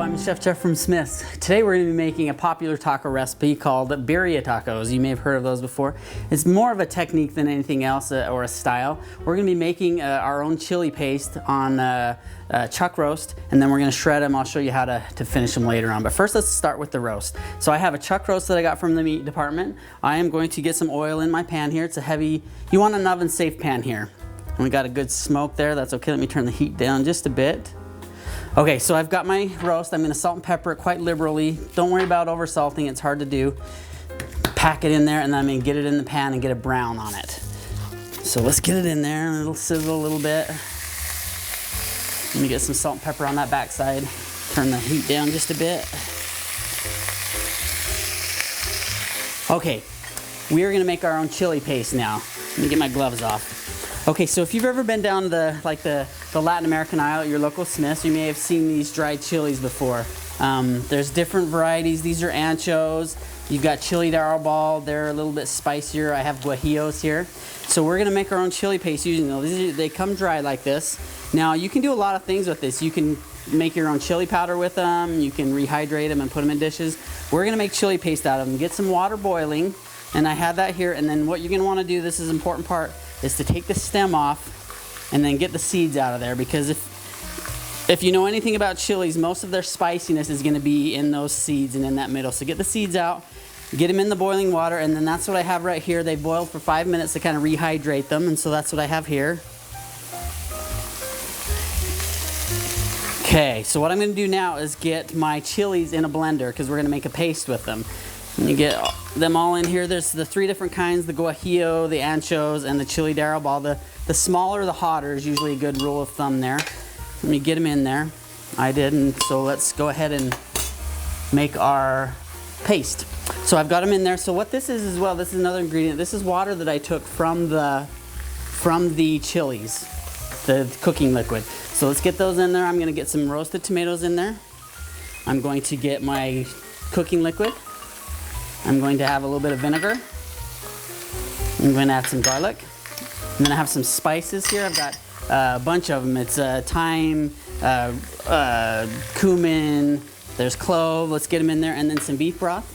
I'm Chef Jeff from Smith's. Today we're going to be making a popular taco recipe called Birria tacos. You may have heard of those before. It's more of a technique than anything else or a style. We're going to be making our own chili paste on chuck roast, and then we're going to shred them. I'll show you how to finish them later on. But first let's start with the roast. So I have a chuck roast that I got from the meat department. I am going to get some oil in my pan here. It's a heavy, you want an oven safe pan here. And we got a good smoke there. That's okay. Let me turn the heat down just a bit. Okay, so I've got my roast. I'm gonna salt and pepper it quite liberally. Don't worry about over salting, it's hard to do. Pack it in there and then I'm gonna get it in the pan and get it brown on it. So let's get it in there and it'll sizzle a little bit. Let me get some salt and pepper on that backside. Turn the heat down just a bit. Okay, we are gonna make our own chili paste now. Let me get my gloves off. Okay, so if you've ever been down the Latin American aisle at your local Smith's, you may have seen these dried chilies before. There's different varieties. These are anchos. You've got chili de arbol. They're a little bit spicier. I have guajillos here. So we're gonna make our own chili paste using those. They come dry like this. Now you can do a lot of things with this. You can make your own chili powder with them. You can rehydrate them and put them in dishes. We're gonna make chili paste out of them. Get some water boiling, and I have that here. And then what you're gonna wanna do, this is an important part, is to take the stem off and then get the seeds out of there, because if you know anything about chilies, most of their spiciness is going to be in those seeds and in that middle. So get the seeds out, get them in the boiling water, and then that's what I have right here. They boiled for 5 minutes to kind of rehydrate them, and so that's what I have here. Okay, so what I'm going to do now is get my chilies in a blender because we're going to make a paste with them. You get them all in here. There's the 3 different kinds: the guajillo, the anchos, and the chili de arbol. The smaller, the hotter is usually a good rule of thumb there. Let me get them in there. I did, and so let's go ahead and make our paste. So I've got them in there. So what this is as well, this is another ingredient. This is water that I took from the chilies, the cooking liquid. So let's get those in there. I'm gonna get some roasted tomatoes in there. I'm going to get my cooking liquid. I'm going to have a little bit of vinegar. I'm going to add some garlic. And then I have some spices here. I've got a bunch of them. It's thyme, cumin, there's clove. Let's get them in there. And then some beef broth.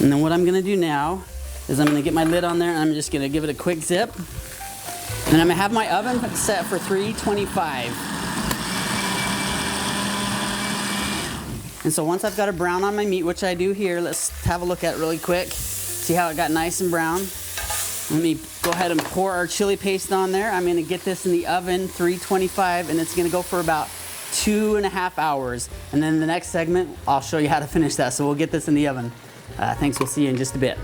And then what I'm going to do now is I'm going to get my lid on there and I'm just going to give it a quick zip. And I'm going to have my oven set for 325. And so once I've got it brown on my meat, which I do here, let's have a look at it really quick. See how it got nice and brown? Let me go ahead and pour our chili paste on there. I'm gonna get this in the oven, 325, and it's gonna go for about 2.5 hours. And then in the next segment, I'll show you how to finish that. So we'll get this in the oven. Thanks, we'll see you in just a bit.